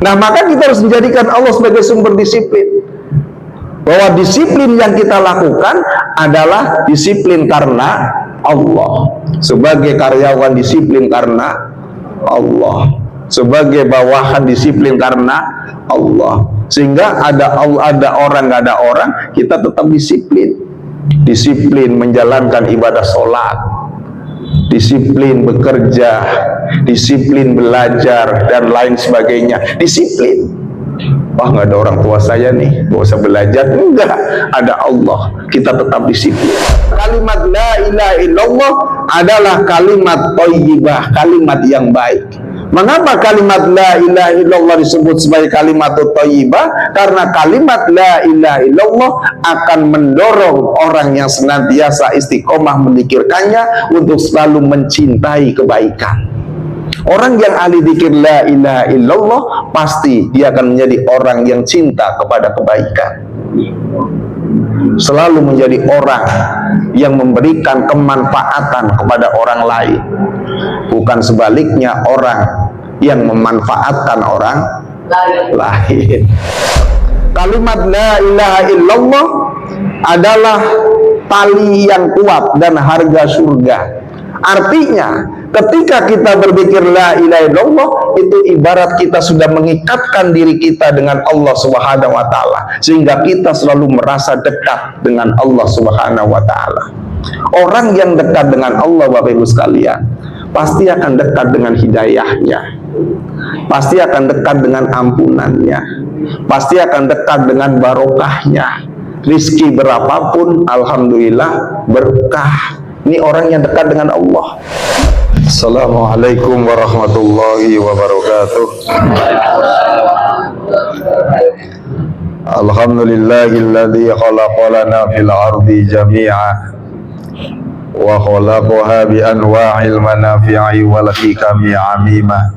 Nah, maka kita harus menjadikan Allah sebagai sumber disiplin. Bahwa disiplin yang kita lakukan adalah disiplin karena Allah. Sebagai karyawan disiplin karena Allah. Sebagai bawahan disiplin karena Allah. Sehingga ada orang nggak ada orang, kita tetap disiplin. Disiplin menjalankan ibadah sholat, disiplin bekerja, disiplin belajar, dan lain sebagainya. Disiplin. Wah, nggak ada orang tua saya nih, nggak usah belajar. Enggak, ada Allah, kita tetap disiplin. Kalimat la ilaha illallah adalah kalimat thayyibah, kalimat yang baik. Mengapa kalimat la ilaha illallah disebut sebagai kalimat thayyibah? Karena kalimat la ilaha illallah akan mendorong orang yang senantiasa istiqomah memikirkannya untuk selalu mencintai kebaikan. Orang yang ahli dzikir la ilaha illallah pasti dia akan menjadi orang yang cinta kepada kebaikan. Selalu menjadi orang yang memberikan kemanfaatan kepada orang lain. Bukan sebaliknya orang yang memanfaatkan orang lain. Kalimat la ilaha illallah adalah tali yang kuat dan harga surga. Artinya, ketika kita berpikir la ilaha illallah, itu ibarat kita sudah mengikatkan diri kita dengan Allah Subhanahu wa taala, sehingga kita selalu merasa dekat dengan Allah Subhanahu wa taala. Orang yang dekat dengan Allah, Bapak Ibu sekalian, pasti akan dekat dengan hidayahnya, pasti akan dekat dengan ampunannya, pasti akan dekat dengan barokahnya. Rizki berapapun, alhamdulillah berkah. Ini orang yang dekat dengan Allah. Assalamualaikum warahmatullahi wabarakatuh. Alhamdulillahilladzi khalaqalana fil ardi jami'a wa khalaqaha bi anwa'il manafi'i wal hikami 'amimah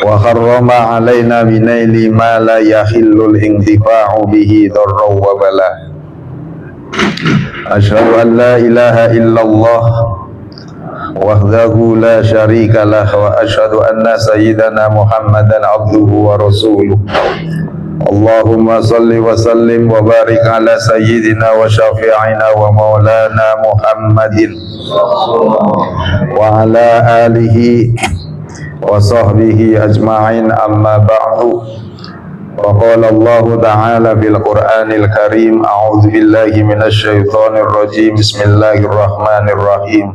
wa harrama 'alaina binaili ma la yahillul intifa'u bihi dharra wa bala. Asyhadu an la ilaha illallah wahdahu la syarika lah wa asyhadu anna sayyidana Muhammadan abduhu wa rasuluh. Allahumma salli wa sallim wa barik ala sayyidina wa syafi'ina wa maulana Muhammadin wa ala alihi wa sahbihi ajma'in, amma ba'du. Wa qala Allah ta'ala fil Qur'anil Karim, a'udzu billahi minasyaitonir rajim, bismillahirrahmanirrahim.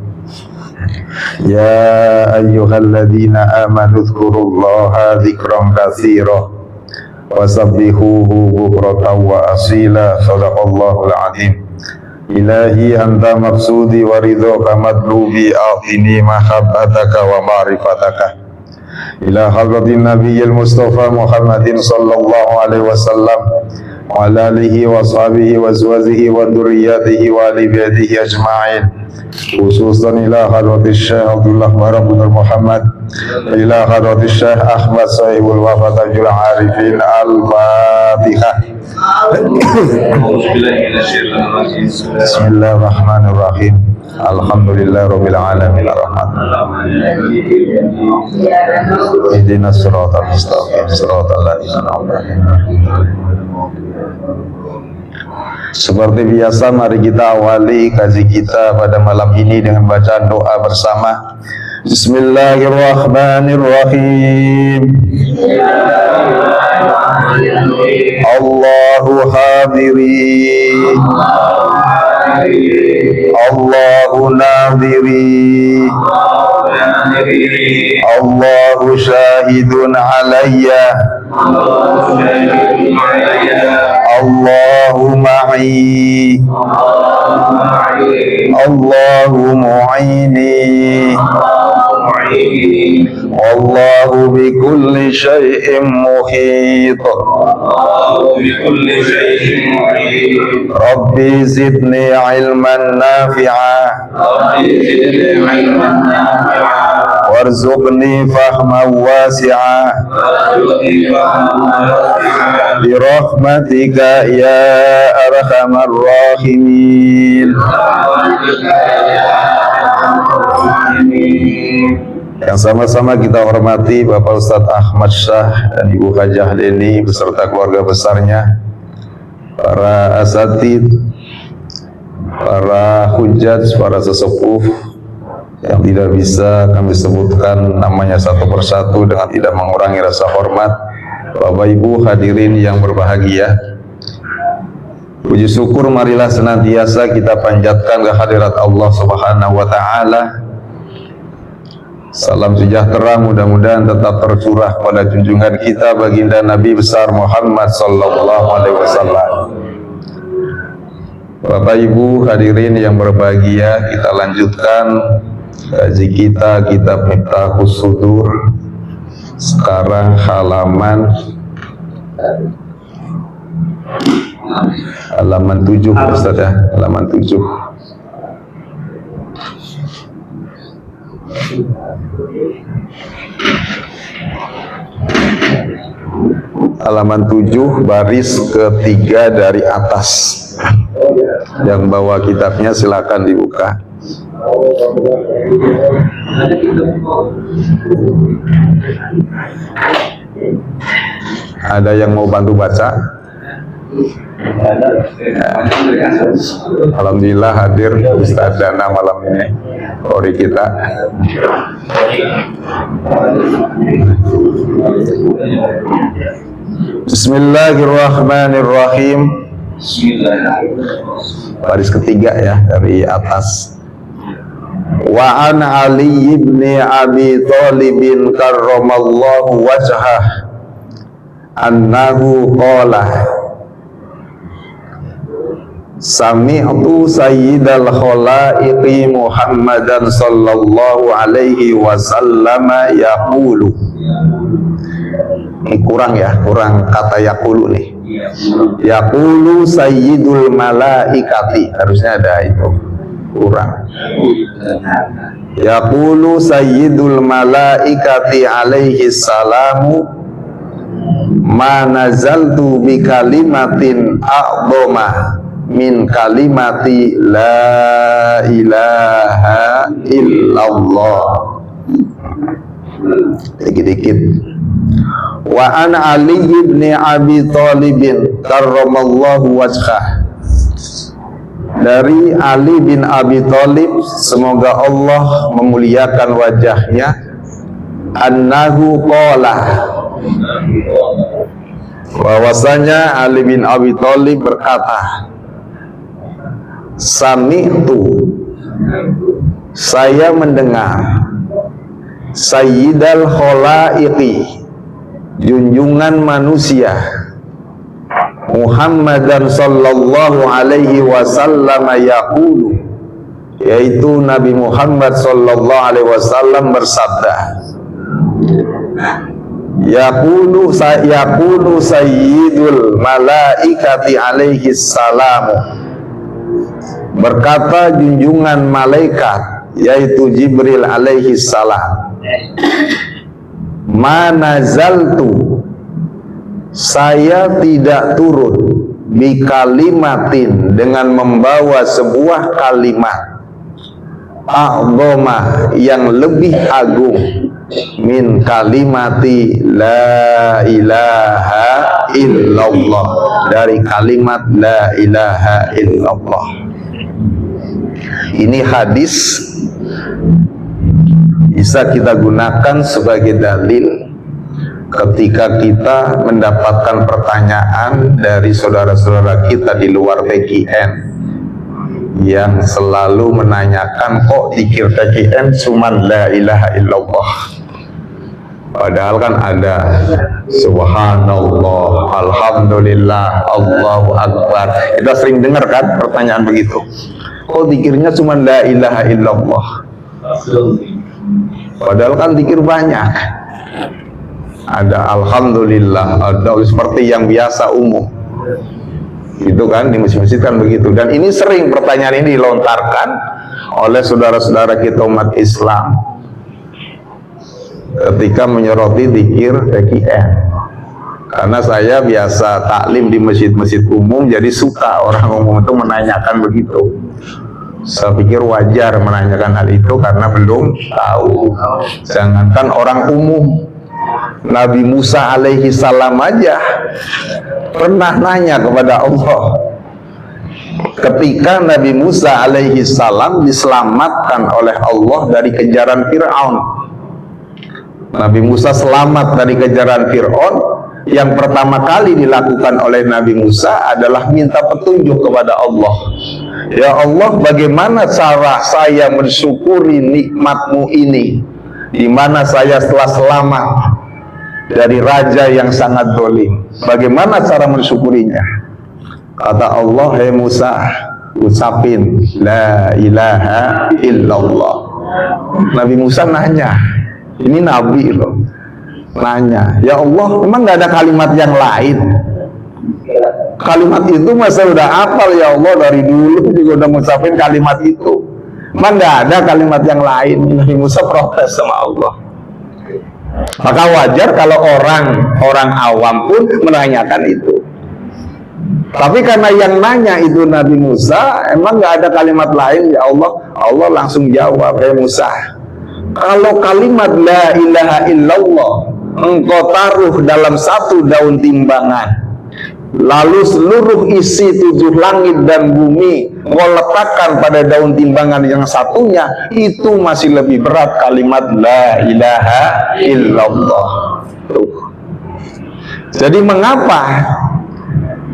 Ya ayyuhalladzina amanu dzkurullaha dzikran katsiran wasabbihuhu bukratan wa asila. Shadaqallahul azim. Ilahi anta maqsudi wa ridhaka matlubi, a'tini mahabbataka wa ma'rifataka. Ila hadratin nabiyil mustafa Muhammadin sallallahu alaihi wasallam wa ala alihi wa sahbihi wa azwajihi wa dzurriyyatihi wa ali baitihi ajma'in, khususan ila hadratis Syekh Abdullah Barak bin Muhammad, ila hadratis Syekh Ahmad Sahibul Wafatajul Arifin. Al-Fatihah. Bismillahirrahmanirrahim. Alhamdulillah rabbil alamin arrahmanirrahim. Ihdinas siratal mustaqim siratal ladzina an'amta 'alaihim. Seperti biasa, mari kita awali kaji kita pada malam ini dengan bacaan doa bersama. Bismillahirrahmanirrahim. Allahu hadiri, Allahu nadiri, Allahu syahidun alayya, Allahu ma'i, Allahu mu'ini, Allahu bi kulli syai'in muhit, Rabbi zidni ilman nafi'a, warzuqni fahman wasi'a, birahmatika ya arhamar rahimin. Yang sama-sama kita hormati Bapak Ustadz Ahmad Syah dan Ibu Hajah Leni beserta keluarga besarnya, para asatid, para hujjaj, para sesepuh yang tidak bisa kami sebutkan namanya satu persatu dengan tidak mengurangi rasa hormat. Bapak Ibu hadirin yang berbahagia, puji syukur marilah senantiasa kita panjatkan kehadirat Allah Subhanahu wa Ta'ala. Salam sejahtera mudah-mudahan tetap tercurah pada junjungan kita baginda Nabi besar Muhammad sallallahu alaihi wasallam. Bapak Ibu hadirin yang berbahagia, kita lanjutkan kaji kita kitab Miftahus Sudur. Sekarang halaman 7 Ustaz ya, halaman 7. Halaman 7 baris ketiga dari atas. Yang bawa kitabnya silakan dibuka. Ada yang mau bantu baca? Alhamdulillah hadir Ustaz Dana malam ini ori kita. Bismillahirrahmanirrahim. Baris ketiga ya dari atas. Wa an Ali ibn Abi Thalib karramallahu wajhah annahu qala sami'tu sayyidal khalaiqi Muhammadan sallallahu alaihi wasallam yaqulu. Ini kurang ya, kurang kata yaqulu nih. Yaqulu sayyidul malaikati, harusnya ada itu, kurang. Yaqulu sayyidul malaikati alaihi salamu ma nazaltu bi kalimatin a'dhama min kalimati la ilaha illallah. Dikit-dikit. Wa an Ali ibn Abi Thalib karramallahu wajhah. Dari Ali bin Abi Thalib, semoga Allah memuliakan wajahnya, annahu qala, bahwasanya Ali bin Abi Thalib berkata, sami'tu, saya mendengar, sayyidal khalaiqi, junjungan manusia, Muhammadan sallallahu alaihi wasallam yaqulu, yaitu Nabi Muhammad sallallahu alaihi wasallam bersabda, yaqulu sayyidul malaikati alaihi salamu, berkata junjungan malaikat yaitu Jibril alaihi salam, ma nazaltu, saya tidak turun, bi kalimatin, dengan membawa sebuah kalimat, a'dhama, yang lebih agung, min kalimati la ilaha illallah, dari kalimat la ilaha illallah. Ini hadis bisa kita gunakan sebagai dalil ketika kita mendapatkan pertanyaan dari saudara-saudara kita di luar PKN yang selalu menanyakan, kok zikir PKN cuman la ilaha illallah, padahal kan ada subhanallah, alhamdulillah, Allahu akbar. Kita sering dengar kan pertanyaan begitu, kok zikirnya cuman la ilaha illallah, padahal kan zikir banyak. Ada alhamdulillah, ada seperti yang biasa umum, itu kan di masjid-masjid kan begitu. Dan ini sering pertanyaan ini dilontarkan oleh saudara-saudara kita umat Islam ketika menyoroti zikir PKN. Karena saya biasa taklim di masjid-masjid umum, jadi suka orang umum itu menanyakan begitu, Saya pikir wajar menanyakan hal itu karena belum tahu. Jangankan orang umum, Nabi Musa alaihi salam aja pernah nanya kepada Allah. Ketika Nabi Musa alaihi salam diselamatkan oleh Allah dari kejaran Fir'aun. Nabi Musa selamat dari kejaran Fir'aun. Yang pertama kali dilakukan oleh Nabi Musa adalah minta petunjuk kepada Allah. Ya Allah, bagaimana cara saya mensyukuri nikmat-Mu ini, di mana saya setelah selamat dari raja yang sangat zalim? Bagaimana cara mensyukurinya? Kata Allah, "Hai Musa, ucapin la ilaha illallah." Nabi Musa nanya, ini Nabi loh, nanya, ya Allah, memang nggak ada kalimat yang lain? Kalimat itu masa udah hafal ya Allah, dari dulu juga udah ngucapin kalimat itu. Memang nggak ada kalimat yang lain? Nabi Musa protes sama Allah. Maka wajar kalau orang awam pun menanyakan itu. Tapi karena yang nanya itu Nabi Musa, emang nggak ada kalimat lain ya Allah? Allah langsung jawab, "Hei Musa, kalau kalimat la ilaha illallah engkau taruh dalam satu daun timbangan, lalu seluruh isi 7 langit dan bumi engkau letakkan pada daun timbangan yang satunya, itu masih lebih berat kalimat la ilaha illallah." Jadi mengapa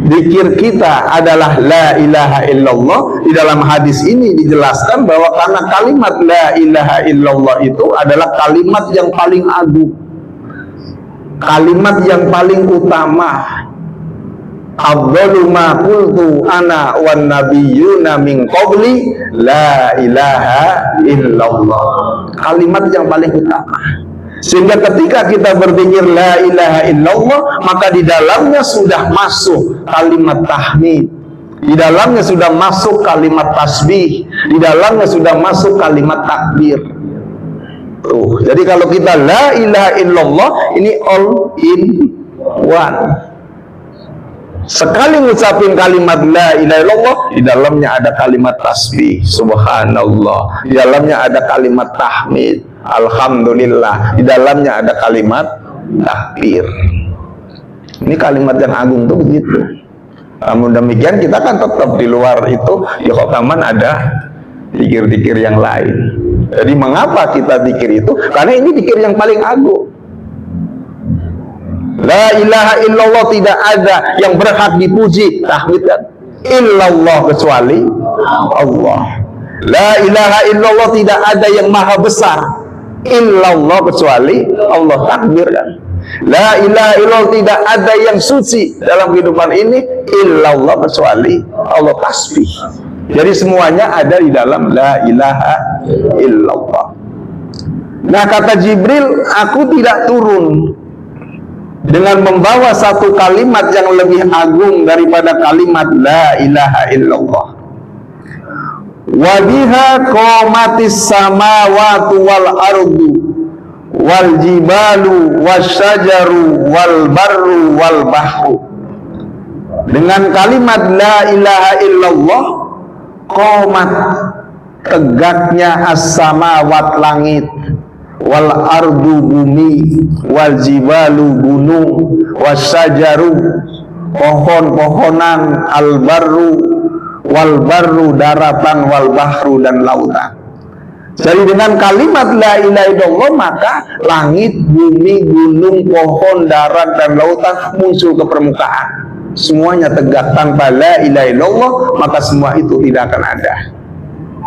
zikir kita adalah la ilaha illallah? Di dalam hadis ini dijelaskan bahwa karena kalimat la ilaha illallah itu adalah kalimat yang paling agung, kalimat yang paling utama. Afdalu ma qultu ana wan nabiyyuna min qabli la ilaha illallah. Kalimat yang paling utama. Sehingga ketika kita berzikir la ilaha illallah, maka di dalamnya sudah masuk kalimat tahmid, di dalamnya sudah masuk kalimat tasbih, di dalamnya sudah masuk kalimat takbir. Jadi kalau kita la ilaha illallah, ini all in one. Sekali ngucapin kalimat la ilaha illallah, di dalamnya ada kalimat tasbih, subhanallah, di dalamnya ada kalimat tahmid, alhamdulillah, di dalamnya ada kalimat takbir. Ini kalimat yang agung tuh begitu. Namun demikian kita kan tetap di luar itu, ya kok kaman ada zikir-zikir yang lain. Jadi mengapa kita zikir itu? Karena ini zikir yang paling agung. La ilaha illallah, tidak ada yang berhak dipuji, tahmidkan, illallah, kecuali Allah. La ilaha illallah, tidak ada yang maha besar, illallah, kecuali Allah, takbirkan. La ilaha illallah, tidak ada yang suci dalam kehidupan ini, illallah, kecuali Allah, tasbih. Jadi semuanya ada di dalam la ilaha illallah. Nah, kata Jibril, aku tidak turun dengan membawa satu kalimat yang lebih agung daripada kalimat la ilaha illallah. Wa biha qamatis samawati wal ardu wal jibalu wasyajaru wal barru wal bahru. Dengan kalimat la ilaha illallah, qamat, tegaknya as-samawat, langit, wal ardu, bumi, wal jibalu, gunung, wasyajaru, pohon-pohonan, al barru, wal barru, daratan, wal bahru, dan lautan. Jadi dengan kalimat la ilaha illallah, maka langit, bumi, gunung, pohon, darat, dan lautan muncul ke permukaan. Semuanya tegak. Tanpa la ilaha illallah, maka semua itu tidak akan ada.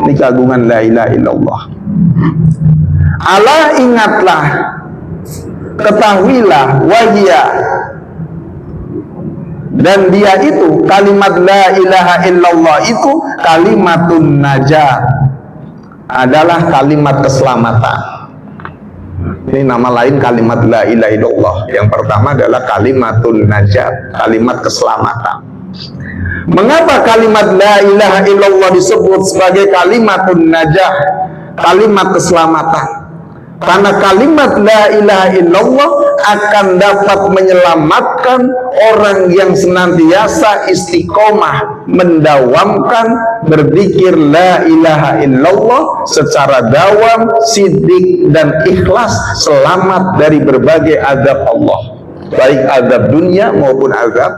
Ini keagungan la ilaha illallah. Allah, ingatlah, ketahuilah, wahia, dan dia itu kalimat la ilaha illallah itu kalimatun najat, adalah kalimat keselamatan. Ini nama lain kalimat la ilaha illallah. Yang pertama adalah kalimatun najat, kalimat keselamatan. Mengapa kalimat la ilaha illallah disebut sebagai kalimatun najat, kalimat keselamatan? Karena kalimat la ilaha illallah akan dapat menyelamatkan orang yang senantiasa istiqomah mendawamkan berzikir la ilaha illallah secara dawam, sidik dan ikhlas, selamat dari berbagai azab Allah, baik azab dunia maupun azab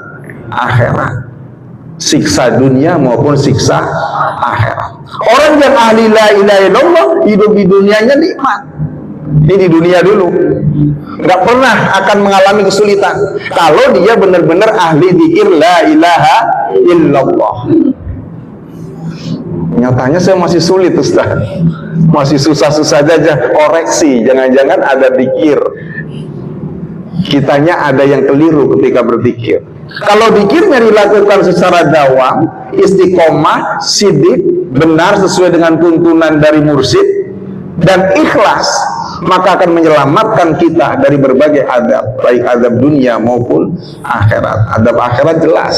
akhirat, siksa dunia maupun siksa akhirat. Orang yang ahli la ilaha illallah hidup di dunianya nikmat. Ini di dunia dulu, nggak pernah akan mengalami kesulitan kalau dia benar-benar ahli zikir la ilaha illallah. Nyatanya saya masih sulit, Ustaz, masih susah-susah saja. Koreksi, jangan-jangan ada zikir kitanya ada yang keliru ketika berzikir. Kalau zikirnya dilakukan secara dawam, istiqomah, sidik, benar sesuai dengan tuntunan dari mursyid dan ikhlas, maka akan menyelamatkan kita dari berbagai azab, baik azab dunia maupun akhirat. Azab akhirat jelas,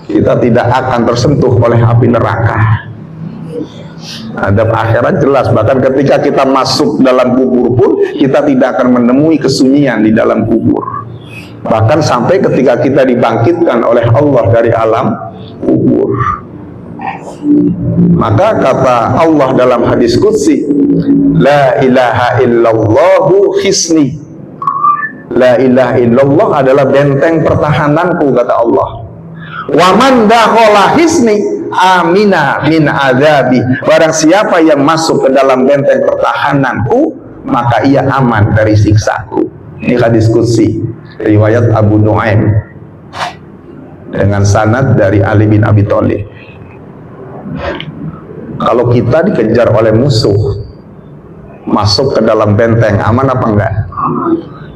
kita tidak akan tersentuh oleh api neraka. Azab akhirat jelas, bahkan ketika kita masuk dalam kubur pun kita tidak akan menemui kesunyian di dalam kubur. Bahkan sampai ketika kita dibangkitkan oleh Allah dari alam kubur. Maka kata Allah dalam hadis qudsi, la ilaha illallahu hisni. La ilaha illallah adalah benteng pertahananku, kata Allah. Wa man dakhala hisni amina min azabi. Barang siapa yang masuk ke dalam benteng pertahananku, maka ia aman dari siksaku. Ini hadis qudsi riwayat Abu Nuaim dengan sanad dari Ali bin Abi Thalib. Kalau kita dikejar oleh musuh, masuk ke dalam benteng, aman apa enggak?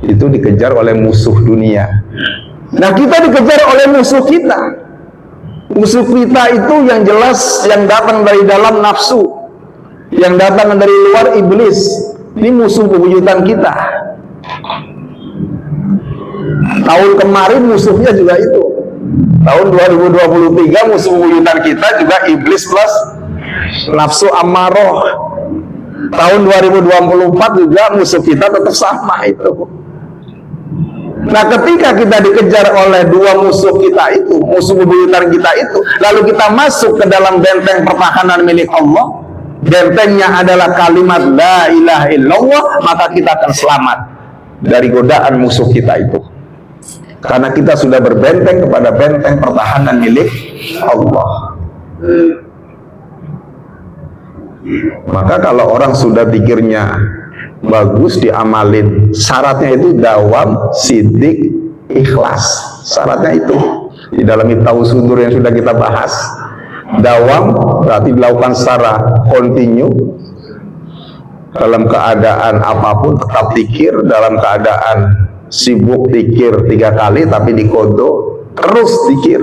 Itu dikejar oleh musuh dunia. Nah, kita dikejar oleh musuh kita. Musuh kita itu yang jelas, yang datang dari dalam nafsu, yang datang dari luar iblis. Ini musuh bebuyutan kita. Tahun kemarin musuhnya juga itu. Tahun 2023 musuh bebuyutan kita juga iblis plus nafsu ammaroh. Tahun 2024 juga musuh kita tetap sama itu. Nah, ketika kita dikejar oleh dua musuh kita itu, musuh bebuyutan kita itu, lalu kita masuk ke dalam benteng pertahanan milik Allah, bentengnya adalah kalimat la ilaha illallah, maka kita akan selamat dari godaan musuh kita itu. Karena kita sudah berbenteng kepada benteng pertahanan milik Allah. Maka kalau orang sudah pikirnya bagus, diamalin, syaratnya itu dawam, sidik, ikhlas. Syaratnya itu di dalam Miftahus Sudur yang sudah kita bahas. Dawam berarti dilakukan secara kontinu, dalam keadaan apapun tetap zikir, dalam keadaan sibuk zikir 3 kali tapi dikodo, terus zikir.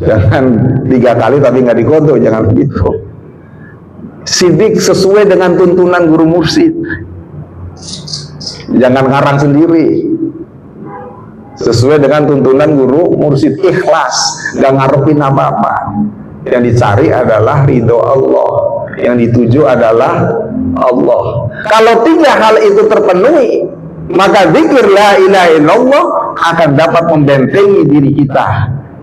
Jangan 3 kali tapi nggak dikodo, jangan begitu. Sidik sesuai dengan tuntunan guru mursyid, jangan ngarang sendiri, sesuai dengan tuntunan guru mursyid, ikhlas, gak ngarepin apa-apa. Yang dicari adalah ridho Allah, yang dituju adalah Allah. Kalau 3 hal itu terpenuhi, maka zikir la ilaha illallah akan dapat membentengi diri kita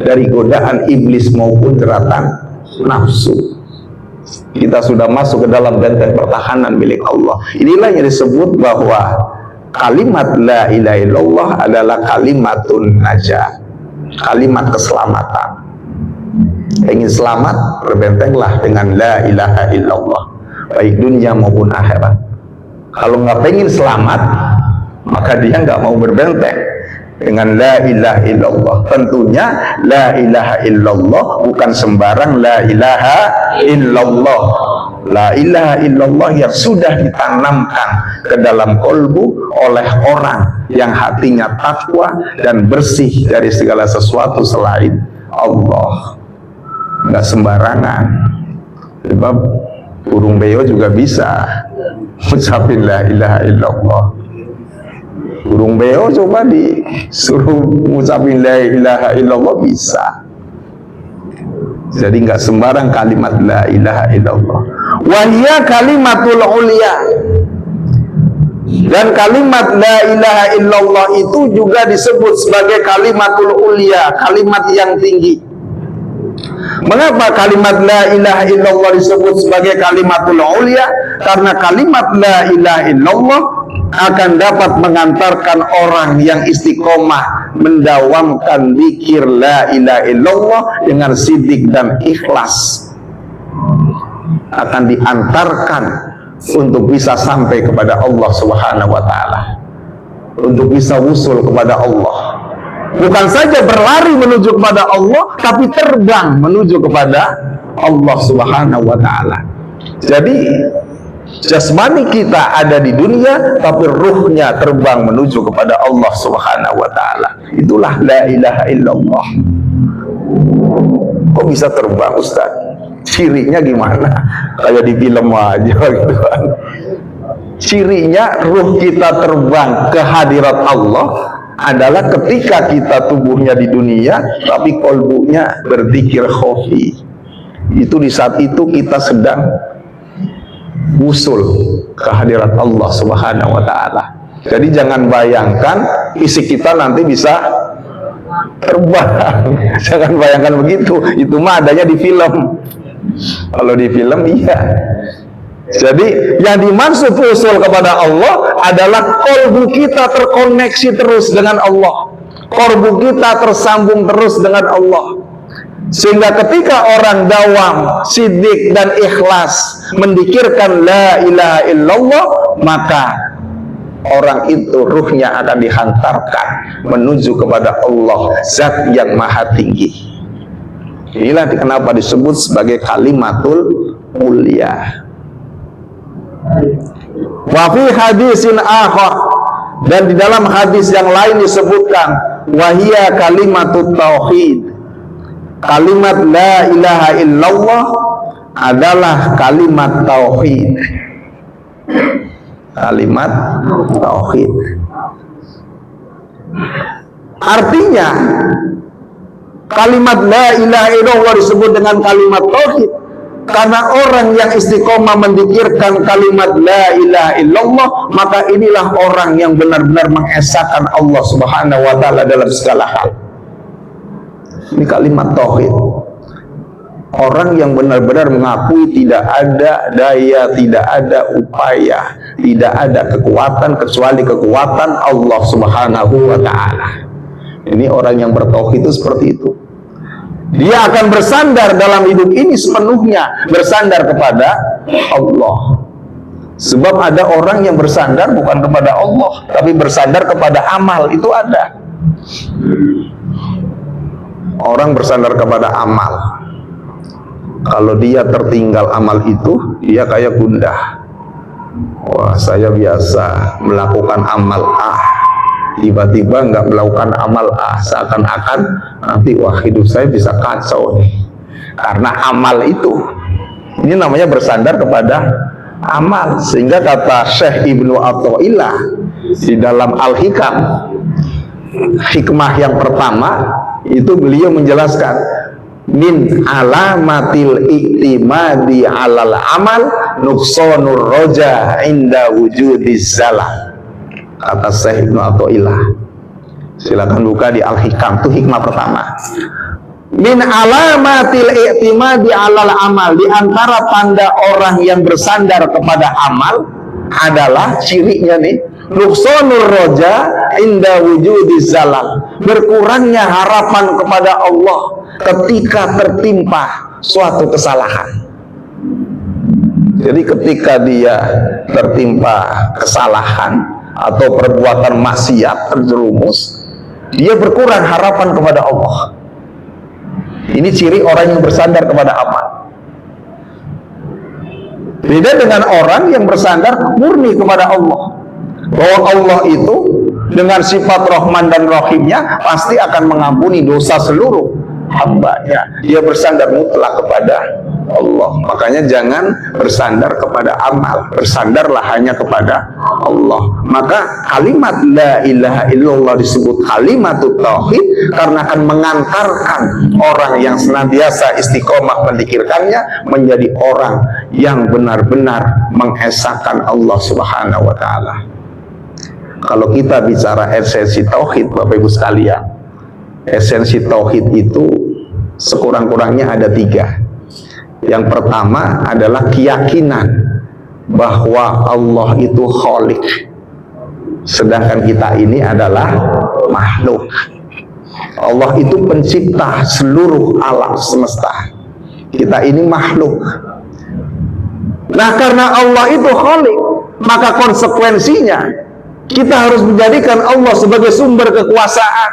dari godaan iblis maupun jeratan nafsu. Kita sudah masuk ke dalam benteng pertahanan milik Allah. Inilah yang disebut bahwa kalimat la ilaha illallah adalah kalimatun najah, kalimat keselamatan. Ingin selamat, berbentenglah dengan la ilaha illallah, baik dunia maupun akhirat. Kalau nggak pengen selamat, maka dia nggak mau berbenteng dengan la ilaha illallah. Tentunya la ilaha illallah bukan sembarang la ilaha illallah. La ilaha illallah yang sudah ditanamkan ke dalam kolbu oleh orang yang hatinya takwa dan bersih dari segala sesuatu selain Allah. Nggak sembarangan. Sebab burung beo juga bisa ucapin la ilaha illallah. Burung beo coba disuruh ngucapin la ilaha illallah bisa. Jadi nggak sembarang kalimat la ilaha illallah. Wahia kalimatul ulia. Dan kalimat la ilaha illallah itu juga disebut sebagai kalimatul ulia, kalimat yang tinggi. Mengapa kalimat la ilaha illallah disebut sebagai kalimatul ulia? Karena kalimat la ilaha illallah akan dapat mengantarkan orang yang istiqomah mendawamkan zikir la ilaha illallah dengan sidik dan ikhlas, akan diantarkan untuk bisa sampai kepada Allah Subhanahu wa taala, untuk bisa wusul kepada Allah. Bukan saja berlari menuju kepada Allah, tapi terbang menuju kepada Allah Subhanahu wa taala. Jadi jasmani kita ada di dunia, tapi ruhnya terbang menuju kepada Allah Subhanahu wa taala. Itulah la ilaha illallah. Kok bisa terbang, Ustaz? Cirinya gimana? Kayak di film aja gitu kan. Cirinya ruh kita terbang ke hadirat Allah adalah ketika kita tubuhnya di dunia, tapi kolbunya berzikir khafi. Itu di saat itu kita sedang wusul ke hadirat Allah Subhanahu wa taala. Jadi jangan bayangkan fisik kita nanti bisa terbang. Jangan bayangkan begitu. Itu mah adanya di film. Kalau di film iya. Jadi yang dimaksud usul kepada Allah adalah kolbu kita terkoneksi terus dengan Allah, kolbu kita tersambung terus dengan Allah, sehingga ketika orang dawam, sidik dan ikhlas mendikirkan la ilaha illallah, maka orang itu ruhnya akan dihantarkan menuju kepada Allah, zat yang maha tinggi. Inilah kenapa disebut sebagai kalimatul mulia. Wa fi hadisin akhar, dan di dalam hadis yang lain disebutkan wahia kalimatut tauhid. Kalimat la ilaha illallah adalah kalimat tauhid. Kalimat tauhid. Artinya kalimat la ilaha illallah disebut dengan kalimat tauhid karena orang yang istiqomah mendikirkan kalimat la ilaha illallah, maka inilah orang yang benar-benar mengesahkan Allah Subhanahu wa taala dalam segala hal. Ini kalimat tauhid. Orang yang benar-benar mengakui tidak ada daya, tidak ada upaya, tidak ada kekuatan kecuali kekuatan Allah Subhanahu wa taala. Ini orang yang bertauhid itu seperti itu. Dia akan bersandar dalam hidup ini sepenuhnya bersandar kepada Allah. Sebab ada orang yang bersandar bukan kepada Allah, tapi bersandar kepada amal. Itu ada. Orang bersandar kepada amal. Kalau dia tertinggal amal itu, dia kayak gundah. Wah, saya biasa melakukan amal A, tiba-tiba nggak melakukan amal A, seakan-akan nanti wah hidup saya bisa kacau nih karena amal itu. Ini namanya bersandar kepada amal. Sehingga kata Syekh Ibnu Athaillah di dalam Al-Hikam, hikmah yang pertama itu beliau menjelaskan min alamatil iktimadi alal amal nuqsanur roja inda wujudiz zalah. Kata Syekh Ibnu Athaillah, silakan buka di Al-Hikam, itu hikmah pertama. Min alamatil i'timadi alal amal, di antara tanda orang yang bersandar kepada amal adalah cirinya nih, nuqsanur roja inda wujudiz zalal, berkurangnya harapan kepada Allah ketika tertimpa suatu kesalahan. Jadi ketika dia tertimpa kesalahan atau perbuatan maksiat terjerumus, dia berkurang harapan kepada Allah. Ini ciri orang yang bersandar kepada amal. Beda dengan orang yang bersandar murni kepada Allah, bahwa Allah itu dengan sifat Rahman dan Rahimnya pasti akan mengampuni dosa seluruh hambanya. Dia bersandar mutlak kepada Allah. Makanya jangan bersandar kepada amal, bersandarlah hanya kepada Allah. Maka kalimat la ilaha illallah disebut kalimatut tauhid karena akan mengantarkan orang yang senantiasa istiqomah mendikirkannya menjadi orang yang benar-benar mengesahkan Allah Subhanahu wa taala. Kalau kita bicara esensi tauhid, Bapak Ibu sekalian, esensi tauhid itu sekurang-kurangnya ada 3. Yang pertama adalah keyakinan bahwa Allah itu Khalik, sedangkan kita ini adalah makhluk. Allah itu pencipta seluruh alam semesta, kita ini makhluk. Nah, karena Allah itu Khalik, maka konsekuensinya kita harus menjadikan Allah sebagai sumber kekuasaan.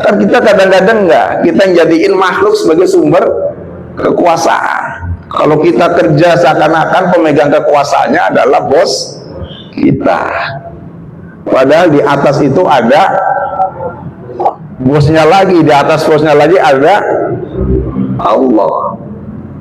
Kan kita kadang-kadang kita jadiin makhluk sebagai sumber kekuasaan. Kalau kita kerja seakan-akan pemegang kekuasaannya adalah bos kita, padahal di atas itu ada bosnya lagi, di atas bosnya lagi ada Allah.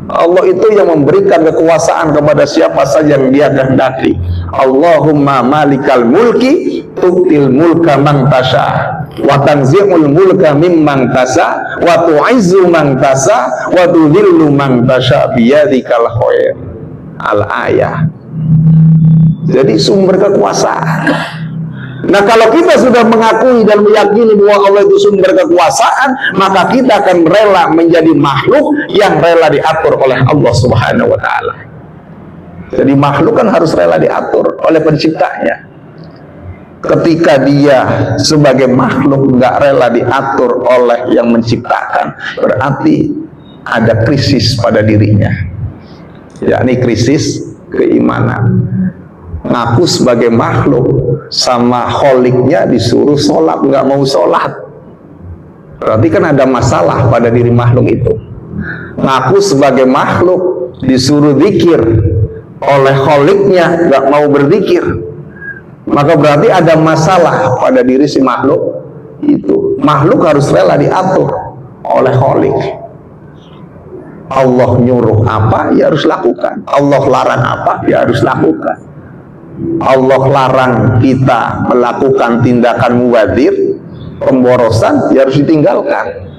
Allah itu yang memberikan kekuasaan kepada siapa saja yang Dia kehendaki. Allahumma malikal mulki tu'til mulka man tasha wa tanzi'ul mulka mimman tasha wa tu'izzu man tasha wa tudhillu man tasha biyadikal khair. Al-ayah. Jadi sumber kekuasaan. Nah, kalau kita sudah mengakui dan meyakini bahwa Allah itu sumber kekuasaan, maka kita akan rela menjadi makhluk yang rela diatur oleh Allah Subhanahu wa Ta'ala. Jadi makhluk kan harus rela diatur oleh penciptanya. Ketika dia sebagai makhluk nggak rela diatur oleh yang menciptakan, berarti ada krisis pada dirinya, yakni krisis keimanan. Ngaku sebagai makhluk, sama kholiknya disuruh sholat nggak mau sholat, berarti kan ada masalah pada diri makhluk itu. Ngaku sebagai makhluk disuruh zikir oleh kholiknya nggak mau berzikir, maka berarti ada masalah pada diri si makhluk itu. Makhluk harus rela diatur oleh kholik. Allah nyuruh apa, ya harus lakukan. Allah larang apa, ya harus lakukan. Allah larang kita melakukan tindakan mubadzir, pemborosan, ya harus ditinggalkan.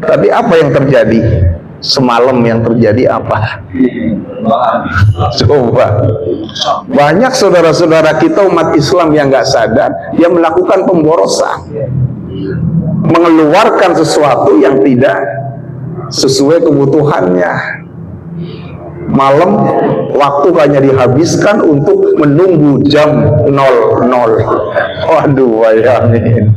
Tapi apa yang terjadi? Semalam yang terjadi apa? Coba. Banyak saudara-saudara kita umat Islam yang nggak sadar, dia melakukan pemborosan, mengeluarkan sesuatu yang tidak sesuai kebutuhannya. Malam waktu hanya dihabiskan untuk menunggu jam 00. Waduh, bayangin.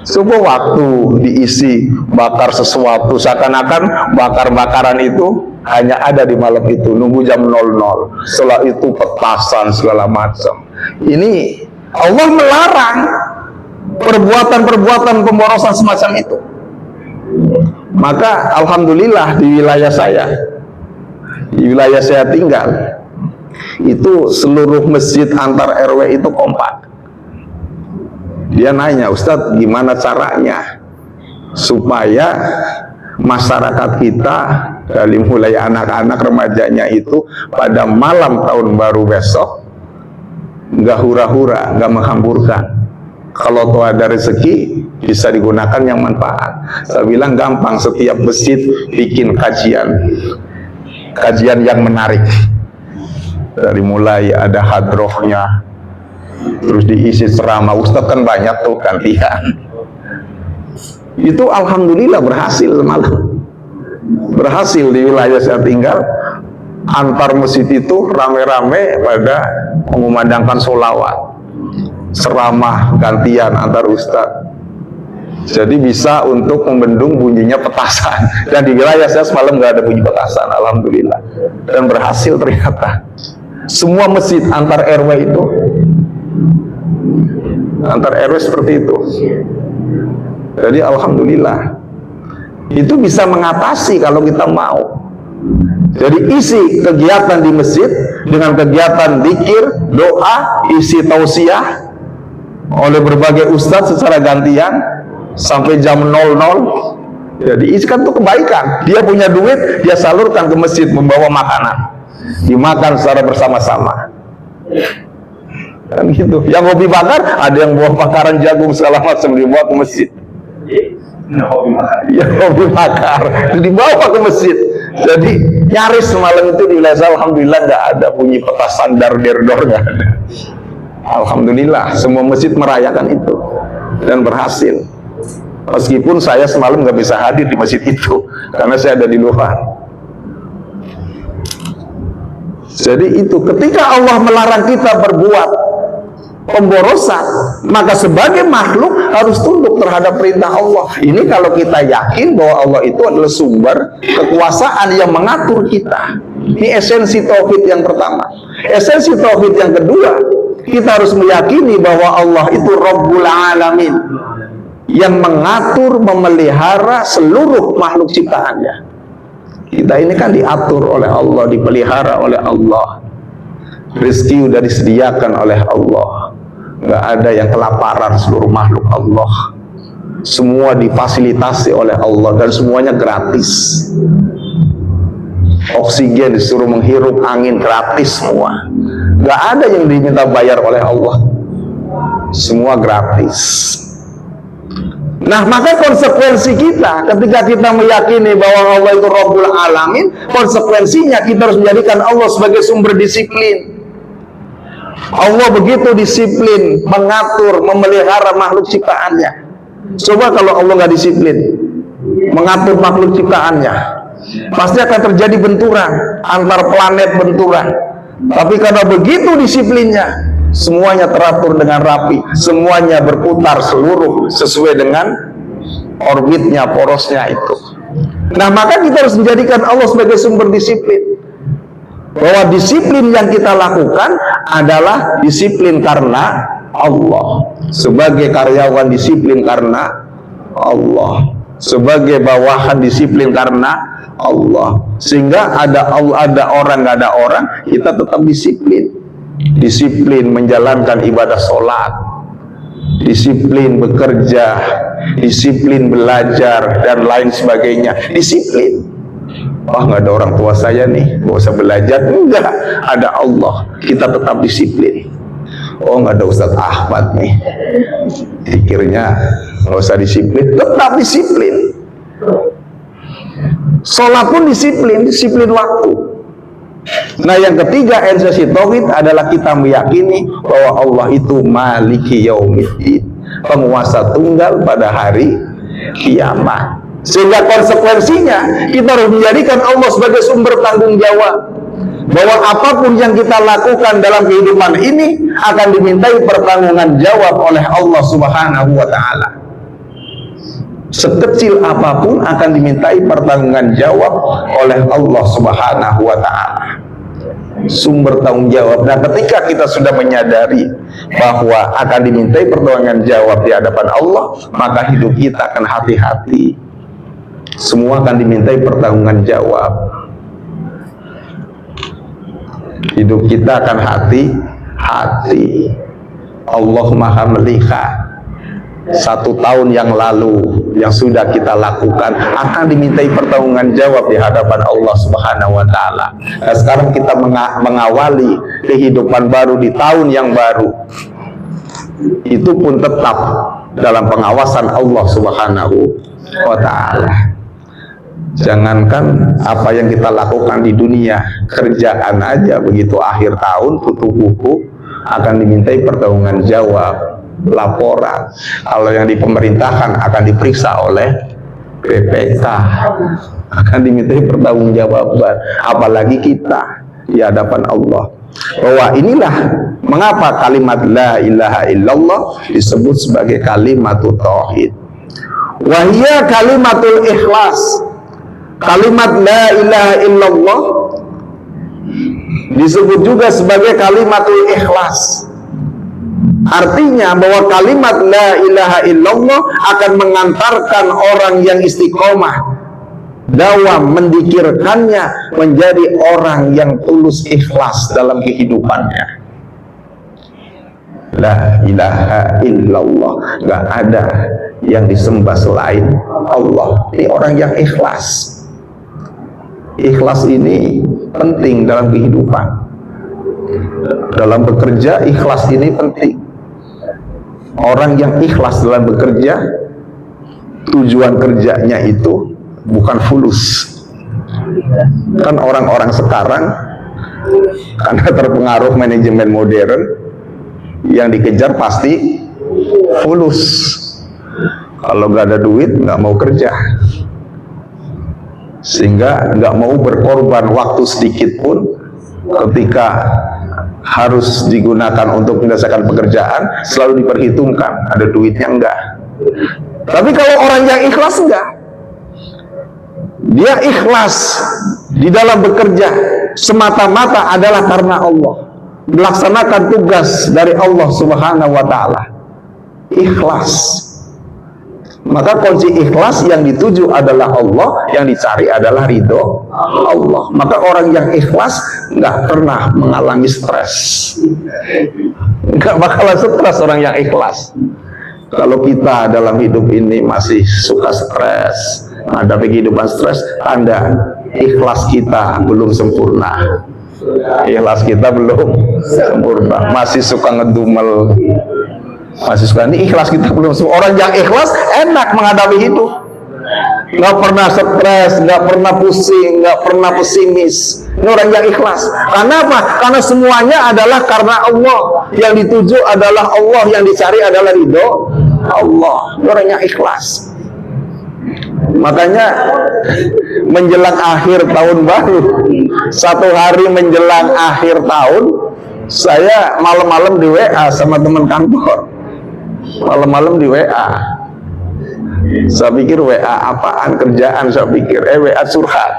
Semua waktu diisi bakar sesuatu, seakan-akan bakar-bakaran itu hanya ada di malam itu, nunggu jam 00. Setelah itu petasan segala macam. Ini Allah melarang perbuatan-perbuatan pemborosan semacam itu. Maka alhamdulillah di wilayah saya tinggal, itu seluruh masjid antar RW itu kompak. Dia nanya, Ustadz, gimana caranya supaya masyarakat kita dari mulai anak-anak remajanya itu pada malam tahun baru besok nggak hura-hura, nggak menghamburkan. Kalau tuh ada rezeki bisa digunakan yang manfaat. Saya bilang gampang, setiap masjid bikin kajian yang menarik. Dari mulai ada hadrohnya, terus diisi ceramah, Ustadz kan banyak tuh gantian. Itu alhamdulillah berhasil malam. Berhasil di wilayah saya tinggal, antar masjid itu rame-rame pada mengumandangkan sholawat, ceramah gantian antar ustadz. Jadi bisa untuk membendung bunyinya petasan. Dan di wilayah saya semalam nggak ada bunyi petasan, alhamdulillah. Dan berhasil ternyata. Semua masjid antar RW itu, antar RW seperti itu. Jadi alhamdulillah. Itu bisa mengatasi kalau kita mau. Jadi isi kegiatan di masjid dengan kegiatan zikir, doa, isi tausiah oleh berbagai ustadz secara gantian sampai jam 00. Jadi isikan itu kebaikan. Dia punya duit, dia salurkan ke masjid, membawa makanan, dimakan secara bersama-sama. Kan gitu. Yang hobi bakar, ada yang bawa bakaran jagung segala macam dibawa ke masjid. Ya, hobi bakar dibawa ke masjid. Jadi nyaris semalam itu di wilayah alhamdulillah nggak ada bunyi petasan dar-der-dor, nggak ada. Alhamdulillah, semua masjid merayakan itu dan berhasil. Meskipun saya semalam nggak bisa hadir di masjid itu karena saya ada di luar. Jadi itu ketika Allah melarang kita berbuat pemborosan, maka sebagai makhluk harus tunduk terhadap perintah Allah. Ini kalau kita yakin bahwa Allah itu adalah sumber kekuasaan yang mengatur kita. Ini esensi tauhid yang pertama. Esensi tauhid yang kedua, kita harus meyakini bahwa Allah itu Rabbul Alamin, yang mengatur, memelihara seluruh makhluk ciptaannya. Kita ini kan diatur oleh Allah, dipelihara oleh Allah. Rezeki sudah disediakan oleh Allah. Nggak ada yang kelaparan seluruh makhluk Allah. Semua difasilitasi oleh Allah dan semuanya gratis. Oksigen disuruh menghirup, angin gratis semua. Nggak ada yang diminta bayar oleh Allah. Semua gratis. Nah, maka konsekuensi kita ketika kita meyakini bahwa Allah itu Rabbul Alamin, konsekuensinya kita harus menjadikan Allah sebagai sumber disiplin. Allah begitu disiplin, mengatur, memelihara makhluk ciptaannya. Coba kalau Allah nggak disiplin, mengatur makhluk ciptaannya, pasti akan terjadi benturan antar planet, benturan. Tapi karena begitu disiplinnya, semuanya teratur dengan rapi, semuanya berputar seluruh sesuai dengan orbitnya, porosnya itu. Nah, maka kita harus menjadikan Allah sebagai sumber disiplin. Bahwa disiplin yang kita lakukan adalah disiplin karena Allah. Sebagai karyawan disiplin karena Allah. Sebagai bawahan disiplin karena Allah. Sehingga ada orang nggak ada orang, kita tetap disiplin. Disiplin menjalankan ibadah sholat, disiplin bekerja, disiplin belajar, dan lain sebagainya. Disiplin. Wah, nggak ada orang tua saya nih, nggak usah belajar. Enggak, ada Allah, kita tetap disiplin. Oh, nggak ada Ustadz Ahmad nih, pikirnya nggak usah disiplin, tetap disiplin. Sholat pun disiplin, disiplin waktu. Nah, yang ketiga esensi tauhid adalah kita meyakini bahwa Allah itu Maliki Yaumiddin, penguasa tunggal pada hari kiamat. Sehingga konsekuensinya kita harus menjadikan Allah sebagai sumber tanggung jawab, bahwa apapun yang kita lakukan dalam kehidupan ini akan dimintai pertanggungjawaban jawab oleh Allah Subhanahu wa Ta'ala. Sekecil apapun akan dimintai pertanggungjawaban jawab oleh Allah Subhanahu wa Ta'ala. Sumber tanggung jawab. Nah, ketika kita sudah menyadari bahwa akan dimintai pertanggungjawaban jawab di hadapan Allah, maka hidup kita akan hati-hati. Semua akan dimintai pertanggungjawaban jawab. Hidup kita akan hati-hati. Allah Maha melihat 1 tahun yang lalu yang sudah kita lakukan akan dimintai pertanggungjawaban jawab di hadapan Allah Subhanahu wa Ta'ala. Nah, sekarang kita mengawali kehidupan baru di tahun yang baru, itu pun tetap dalam pengawasan Allah Subhanahu wa Ta'ala. Jangankan apa yang kita lakukan di dunia, kerjaan aja begitu akhir tahun tutup buku akan dimintai pertanggungjawaban jawab, laporan. Kalau yang di pemerintahan akan diperiksa oleh BPK, akan dimintai pertanggungjawaban. Apalagi kita di hadapan Allah. Bahwa inilah mengapa kalimat la ilaha illallah disebut sebagai kalimatul tauhid. Wahia kalimatul ikhlas. Kalimat la ilaha illallah disebut juga sebagai kalimatul ikhlas. Artinya bahwa kalimat la ilaha illallah akan mengantarkan orang yang istiqomah dawam mendikirkannya menjadi orang yang tulus ikhlas dalam kehidupannya. La ilaha illallah, gak ada yang disembah selain Allah. Ini orang yang ikhlas. Ikhlas ini penting dalam kehidupan. Dalam bekerja, ikhlas ini penting. Orang yang ikhlas dalam bekerja, tujuan kerjanya itu bukan fulus. Kan orang-orang sekarang karena terpengaruh manajemen modern, yang dikejar pasti fulus. Kalau nggak ada duit nggak mau kerja, sehingga nggak mau berkorban waktu sedikit pun ketika harus digunakan untuk menyelesaikan pekerjaan. Selalu diperhitungkan ada duitnya enggak. Tapi kalau orang yang ikhlas enggak, dia ikhlas di dalam bekerja semata-mata adalah karena Allah, melaksanakan tugas dari Allah Subhanahu wa Ta'ala. Ikhlas. Maka kunci ikhlas yang dituju adalah Allah, yang dicari adalah ridho Allah. Maka orang yang ikhlas nggak pernah mengalami stres, nggak bakalan stres orang yang ikhlas. Kalau kita dalam hidup ini masih suka stres, menghadapi kehidupan stres, tanda ikhlas kita belum sempurna. Ikhlas kita belum sempurna, masih suka ngedumel, masih suka. Ini ikhlas kita belum sempurna. Orang yang ikhlas enak menghadapi hidup, nggak pernah stres, nggak pernah pusing, nggak pernah pesimis. Ini orang yang ikhlas. Karena apa? Karena semuanya adalah karena Allah. Yang dituju adalah Allah, yang dicari adalah ridho Allah. Ini orang yang ikhlas. Makanya menjelang akhir tahun baru, satu hari menjelang akhir tahun, saya malam-malam di WA sama teman kantor. Malam-malam di WA. Saya pikir WA apaan, kerjaan saya pikir. WA curhat.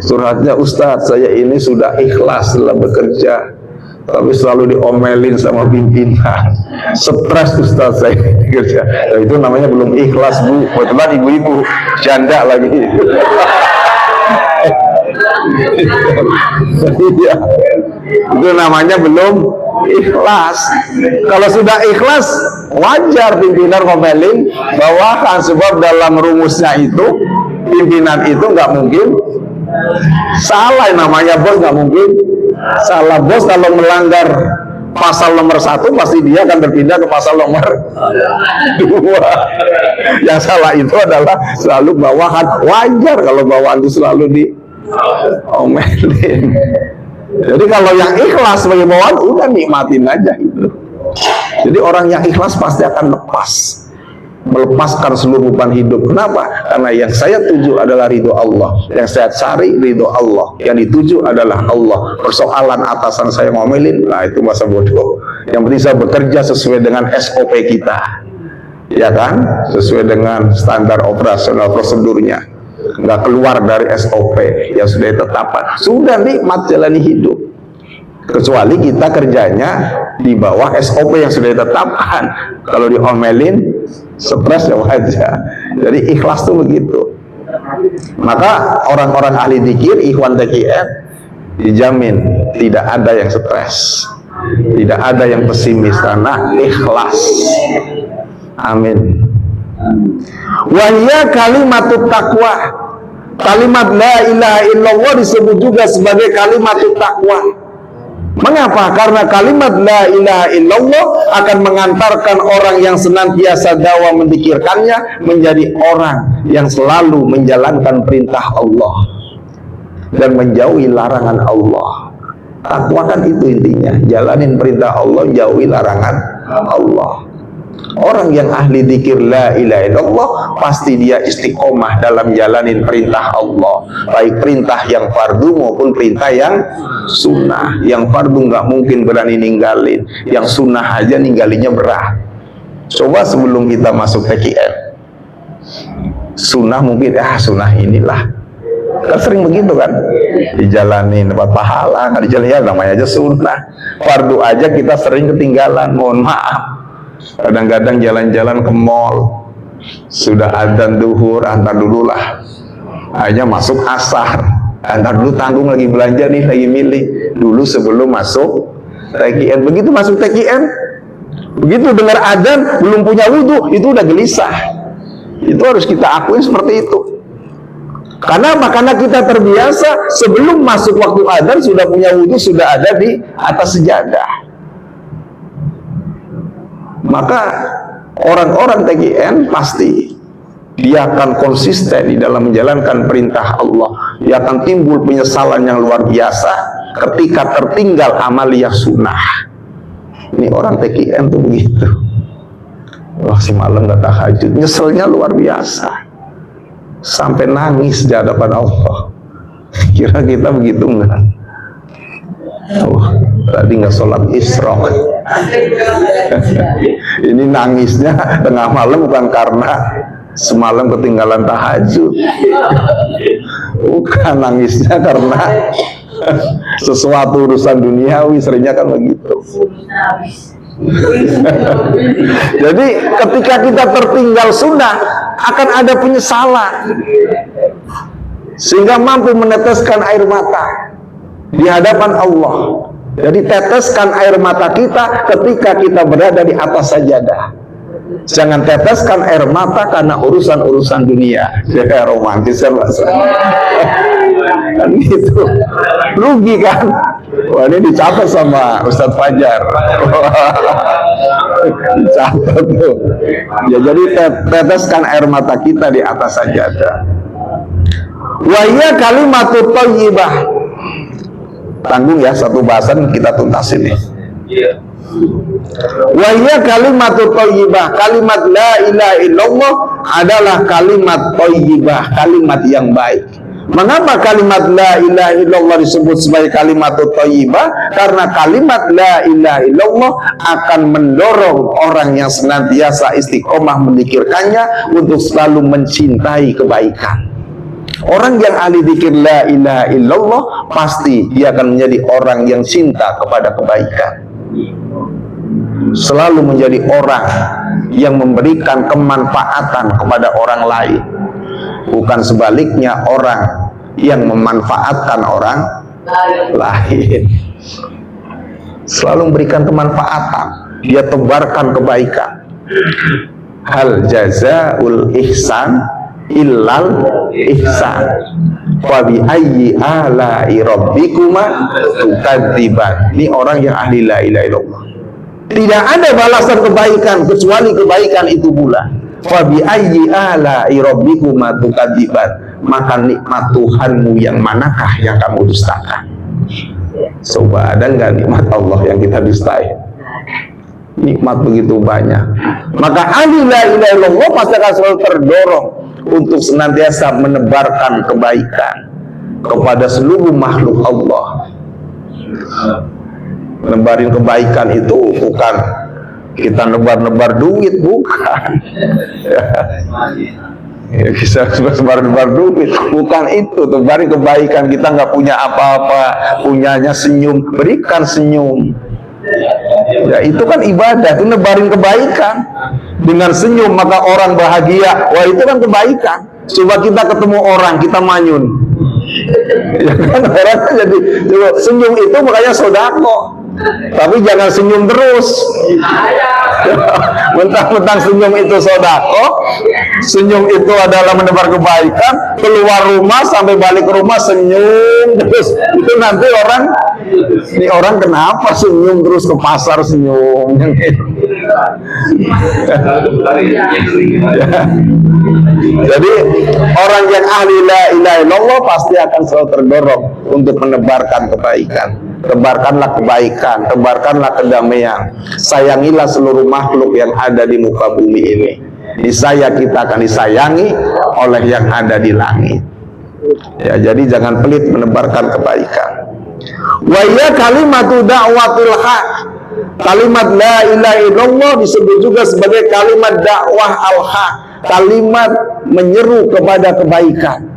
Curhatnya, Ustadz, saya ini sudah ikhlas dalam bekerja, tapi selalu diomelin sama pimpinan. Stres Ustadz saya kerja. Nah, itu namanya belum ikhlas, Bu. Kebetulan ibu-ibu janda lagi. Iya, itu namanya belum ikhlas. Kalau sudah ikhlas, wajar pimpinan ngomelin bawahan, sebab dalam rumusnya itu pimpinan itu nggak mungkin salah. Namanya bos nggak mungkin salah. Bos kalau melanggar pasal nomor 1 pasti dia akan berpindah ke pasal nomor 2. Yang salah itu adalah selalu bawahan. Wajar kalau bawahan itu selalu diomelin. Jadi kalau yang ikhlas sebagai bawahan, udah nikmatin aja gitu. Jadi orang yang ikhlas pasti akan melepaskan seluruh beban hidup. Kenapa? Karena yang saya tuju adalah ridho Allah, yang saya cari ridho Allah, yang dituju adalah Allah. Persoalan atasan saya ngomelin, nah itu masa bodoh. Yang penting saya bekerja sesuai dengan SOP kita, ya kan, sesuai dengan standar operasional prosedurnya, nggak keluar dari SOP yang sudah ditetapkan. Sudah nikmat jalani hidup. Kecuali kita kerjanya di bawah SOP yang sudah ditetapkan. Kalau diomelin, stres ya wajar. Jadi ikhlas tuh begitu. Maka orang-orang ahli dzikir, ikhwan TKN, dijamin tidak ada yang stres, tidak ada yang pesimis, karena ikhlas. Amin. Wahya kalimatut taqwa. Kalimat la ilaha illallah disebut juga sebagai kalimatut taqwa. Mengapa? Karena kalimat la ilaha illallah akan mengantarkan orang yang senantiasa dakwah menzikirkannya menjadi orang yang selalu menjalankan perintah Allah dan menjauhi larangan Allah. Takwa kan itu intinya, jalanin perintah Allah, jauhi larangan Allah. Orang yang ahli dzikir la ilaha illallah pasti dia istiqomah dalam jalanin perintah Allah, baik perintah yang fardu maupun perintah yang sunnah. Yang fardu nggak mungkin berani ninggalin, yang sunnah aja ninggalinya berat. Coba sebelum kita masuk TKN, sunnah mungkin sunnah inilah, kan sering begitu kan, dijalanin dapat pahala, nggak dijalanin ya namanya aja sunnah. Fardu aja kita sering ketinggalan, mohon maaf. Kadang-kadang jalan-jalan ke mall, sudah adzan duhur, antar dulu lah, hanya masuk asar, antar dulu, tanggung lagi belanja nih, lagi milih dulu sebelum masuk TKN. Begitu masuk TKN, begitu dengar adzan belum punya wudhu, itu udah gelisah. Itu harus kita akuin seperti itu. Karena apa? Karena kita terbiasa sebelum masuk waktu adzan sudah punya wudhu, sudah ada di atas sejadah. Maka orang-orang TKN pasti dia akan konsisten di dalam menjalankan perintah Allah. Dia akan timbul penyesalan yang luar biasa ketika tertinggal amaliyah sunnah. Ini orang TKN tuh begitu. Wah, semalam gak tahajud, nyeselnya luar biasa, sampai nangis di hadapan Allah. Kira kita begitu enggak? Oh, tadi nggak sholat isyraq. Ini nangisnya tengah malam bukan karena semalam ketinggalan tahajud, bukan, nangisnya karena sesuatu urusan duniawi, seringnya kan begitu. Jadi ketika kita tertinggal sunnah akan ada penyesalan, sehingga mampu meneteskan air mata di hadapan Allah. Jadi teteskan air mata kita ketika kita berada di atas sajadah. Jangan teteskan air mata karena urusan-urusan dunia. Jadi romantis kan gitu. Rugi kan? Wah, ini dicatat sama Ustadz Fajar. Dicatat tuh. Ya, jadi teteskan air mata kita di atas sajadah. Wa hiya kalimatut thayyibah. Tanggung ya, satu bahasan kita tuntas ini. Wa hiya kalimatut thayyibah. Kalimat la ilaha illallah adalah kalimat thayyibah, kalimat yang baik. Mengapa kalimat la ilaha illallah disebut sebagai kalimatut thayyibah? Karena kalimat la ilaha illallah akan mendorong orang yang senantiasa istiqomah memikirkannya untuk selalu mencintai kebaikan. Orang yang ahli dzikir la ilaha illallah pasti dia akan menjadi orang yang cinta kepada kebaikan, selalu menjadi orang yang memberikan kemanfaatan kepada orang lain, bukan sebaliknya orang yang memanfaatkan orang lain. Selalu memberikan kemanfaatan, dia tebarkan kebaikan. Hal jazaul ihsan illal ihsan wa bi ayyi ala'i rabbikuma tukadziban. Ini orang yang ahli la ilaha illallah. Tidak ada balasan kebaikan kecuali kebaikan itu pula. Wa bi ayyi ala'i rabbikuma tukadziban. Maka nikmat Tuhanmu yang manakah yang kamu dustakan? Coba, ada nggak nikmat Allah yang kita dustai? Nikmat begitu banyak. Maka ahli la ilaha illallah pasti akan selalu terdorong untuk senantiasa menebarkan kebaikan kepada seluruh makhluk Allah. Nebarin kebaikan itu bukan kita nebar-nebar duit, bukan. Ya, bisa sebar-sebar duit, bukan itu. Nebarin kebaikan, kita nggak punya apa-apa, punyanya senyum, berikan senyum. Ya, itu kan ibadah, itu nebarin kebaikan. Dengan senyum maka orang bahagia. Wah, itu kan kebaikan. Coba kita ketemu orang, kita manyun. Ya kan, orang kan jadi senyum itu makanya sodako. Tapi jangan senyum terus. Mentang-mentang senyum itu sodako, senyum itu adalah menebar kebaikan, keluar rumah sampai balik ke rumah senyum terus. Itu nanti orang, ini orang kenapa senyum terus, ke pasar senyum. Jadi orang yang ahli la ilaha illallah pasti akan selalu terdorong untuk menebarkan kebaikan. Tebarkanlah kebaikan, tebarkanlah kedamaian. Sayangilah seluruh makhluk yang ada di muka bumi ini. Niscaya kita akan disayangi oleh yang ada di langit. Ya, jadi jangan pelit menebarkan kebaikan. Wa ya kalimatu da'watul haq. Kalimat la ilaha illallah disebut juga sebagai kalimat dakwah al-haq, kalimat menyeru kepada kebaikan.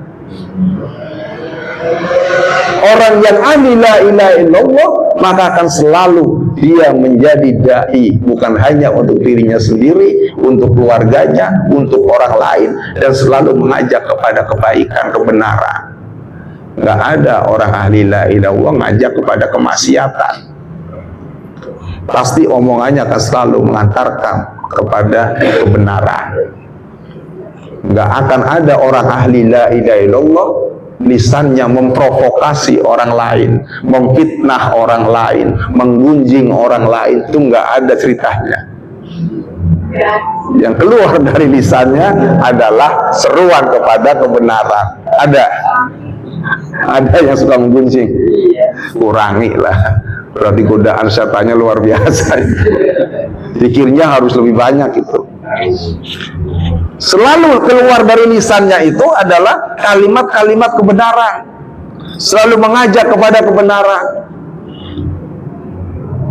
Orang yang ahli la ilaha illallah maka akan selalu dia menjadi dai, bukan hanya untuk dirinya sendiri, untuk keluarganya, untuk orang lain, dan selalu mengajak kepada kebaikan, kebenaran. Nggak ada orang ahli la ilaha illallah ngajak kepada kemaksiatan. Pasti omongannya akan selalu mengantarkan kepada kebenaran. Nggak akan ada orang ahli la ilaha illallah lisannya memprovokasi orang lain, memfitnah orang lain, menggunjing orang lain. Itu nggak ada ceritanya. Yang keluar dari lisannya adalah seruan kepada kebenaran. Ada yang suka menggunjing, kurangilah. Berarti godaan setannya luar biasa. Zikirnya harus lebih banyak itu. Selalu keluar dari lisannya itu adalah kalimat-kalimat kebenaran. Selalu mengajak kepada kebenaran.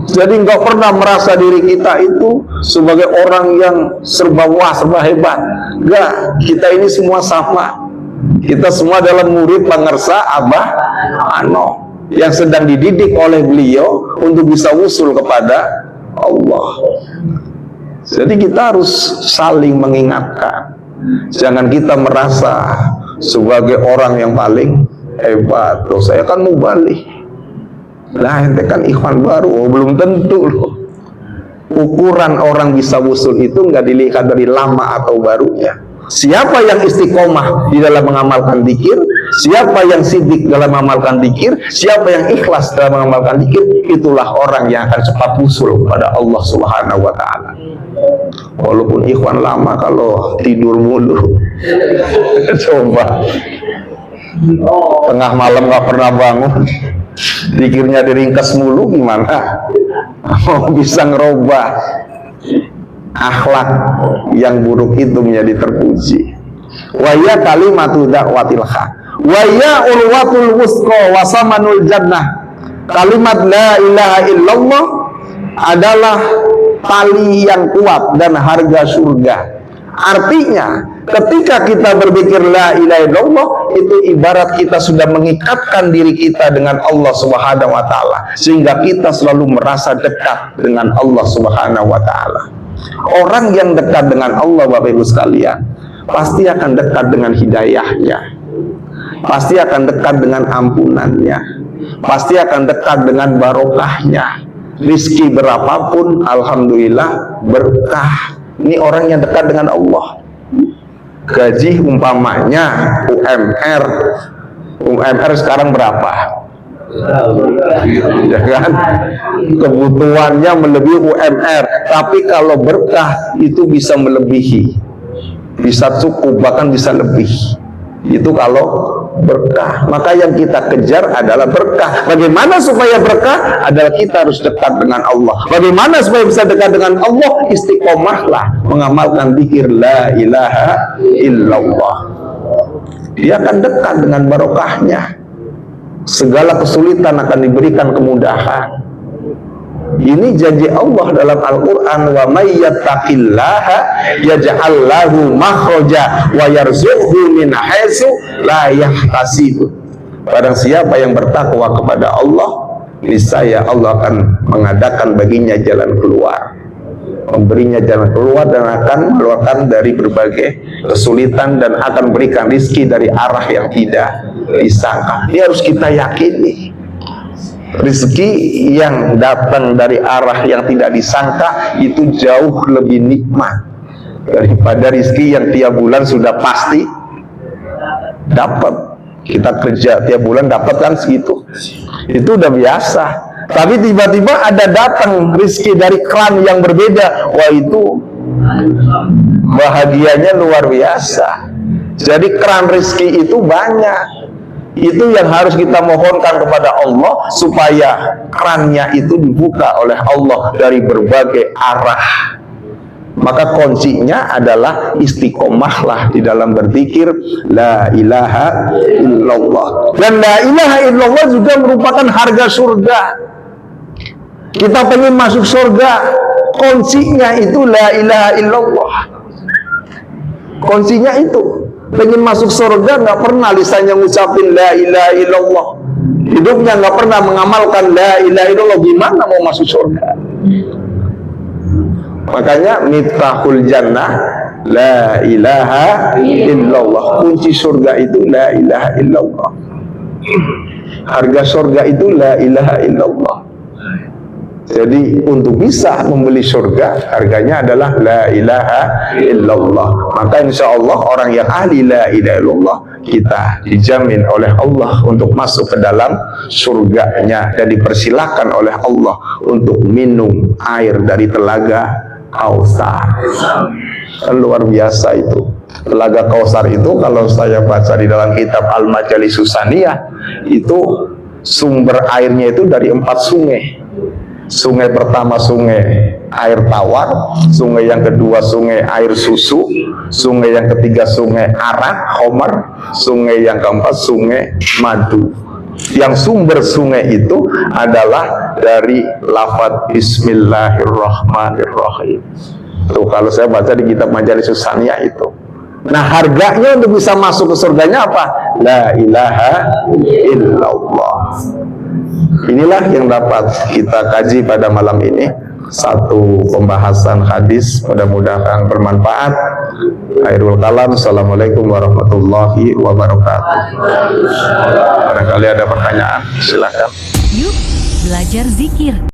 Jadi nggak pernah merasa diri kita itu sebagai orang yang serba wah, serba hebat. Enggak, kita ini semua sama. Kita semua adalah murid pengersa Abah Ano yang sedang dididik oleh beliau untuk bisa usul kepada Allah. Jadi kita harus saling mengingatkan. Jangan kita merasa sebagai orang yang paling hebat. Loh, saya kan mubalih. Lah, ente kan ikhwan baru. Oh, belum tentu loh. Ukuran orang bisa usul itu nggak dilihat dari lama atau barunya. Siapa yang istiqomah di dalam mengamalkan dzikir, siapa yang sidik dalam mengamalkan dzikir, siapa yang ikhlas dalam mengamalkan dzikir, itulah orang yang akan cepat usul kepada Allah Subhanahu wa taala. Walaupun ikhwan lama kalau tidur mulu. Coba tengah malam nggak pernah bangun, dzikirnya diringkas mulu, gimana mau bisa ngerubah akhlak yang buruk itu menjadi terpuji. Wa ya kalimatu da'watil haq wa ya urwatul wusqa wa samanul jannah. Kalimat la ilaha illallah adalah tali yang kuat dan harga surga. Artinya, ketika kita berpikir la ilaha illallah, itu ibarat kita sudah mengikatkan diri kita dengan Allah Subhanahu wa taala, sehingga kita selalu merasa dekat dengan Allah Subhanahu wa taala. Orang yang dekat dengan Allah, Bapak Ibu sekalian, pasti akan dekat dengan hidayahnya, pasti akan dekat dengan ampunannya, pasti akan dekat dengan barokahnya. Rizki berapapun, alhamdulillah berkah. Ini orang yang dekat dengan Allah. Gaji umpamanya UMR sekarang berapa? Ya kan? Kebutuhannya melebihi UMR, tapi kalau berkah itu bisa melebihi, bisa cukup, bahkan bisa lebih. Itu kalau berkah. Maka yang kita kejar adalah berkah. Bagaimana supaya berkah? Adalah kita harus dekat dengan Allah. Bagaimana supaya bisa dekat dengan Allah? Istiqomahlah mengamalkan zikir la ilaha illallah. Dia akan dekat dengan barokahnya. Segala kesulitan akan diberikan kemudahan. Ini janji Allah dalam Al-Quran, wa may yattaqillaha yaj'al lahu makhraja wa yarzuqhu min haitsu la yahtasib. Barang siapa yang bertakwa kepada Allah, niscaya Allah akan mengadakan baginya jalan keluar, memberinya jalan keluar, dan akan mengeluarkan dari berbagai kesulitan, dan akan berikan rizki dari arah yang tidak disangka. Ini harus kita yakini. Rizki yang datang dari arah yang tidak disangka itu jauh lebih nikmat daripada rizki yang tiap bulan sudah pasti dapat. Kita kerja tiap bulan dapat kan segitu, itu udah biasa. Tapi tiba-tiba ada datang rizki dari keran yang berbeda, wah itu bahagianya luar biasa. Jadi keran rizki itu banyak. Itu yang harus kita mohonkan kepada Allah, supaya kerannya itu dibuka oleh Allah dari berbagai arah. Maka kuncinya adalah istiqomahlah di dalam berzikir la ilaha illallah. Dan la ilaha illallah juga merupakan harga surga. Kita pengen masuk surga, kuncinya itu la ilaha illallah. Kuncinya itu. Pengen masuk surga, nggak pernah lisannya ngucapin la ilaha illallah, hidupnya nggak pernah mengamalkan la ilaha illallah, gimana mau masuk surga? Makanya miftahul jannah la ilaha illallah. Kunci surga itu la ilaha illallah. Harga surga itu la ilaha illallah. Jadi untuk bisa membeli surga, harganya adalah la ilaha illallah. Maka insya Allah orang yang ahli la ilaha illallah, kita dijamin oleh Allah untuk masuk ke dalam surganya, dan dipersilahkan oleh Allah untuk minum air dari telaga Kausar. Kan luar biasa itu. Telaga Kausar itu kalau saya baca di dalam kitab Al-Majalisus Saniyah, itu sumber airnya itu dari 4 sungai. Sungai pertama sungai air tawar, sungai yang kedua sungai air susu, sungai yang ketiga sungai arak, homer, sungai yang keempat sungai madu. Yang sumber sungai itu adalah dari lafaz Bismillahirrahmanirrahim. Tuh, kalau saya baca di kitab Majalis Saniyah itu. Nah, harganya untuk bisa masuk ke surganya apa? La ilaha illallah. Inilah yang dapat kita kaji pada malam ini. Satu pembahasan hadis, mudah-mudahan bermanfaat. Akhirul kalam. Assalamualaikum warahmatullahi wabarakatuh. Barangkali ada pertanyaan, silakan. Yuk belajar zikir.